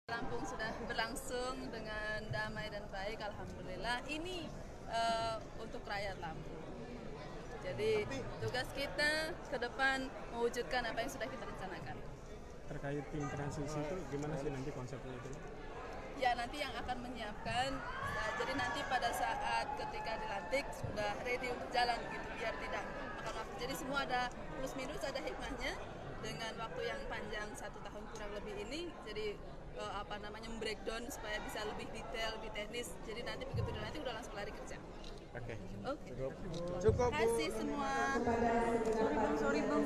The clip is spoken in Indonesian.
Lampung sudah berlangsung dengan damai dan baik, alhamdulillah. Ini untuk rakyat Lampung. Jadi tugas kita ke depan mewujudkan apa yang sudah kita rencanakan. Terkait tim transisi itu gimana sih nanti konsepnya itu? Ya, nanti yang akan menyiapkan, jadi nanti pada saat ketika dilantik sudah ready untuk jalan gitu, biar tidak makan waktu. Jadi semua ada plus minus, ada hikmahnya. Dengan waktu yang panjang 1 tahun kurang lebih ini, jadi breakdown supaya bisa lebih detail, lebih teknis. Jadi nanti begitu dilantik udah langsung lari kerja. Oke. Oke. Cukup. Terima kasih semua. Sorry bang.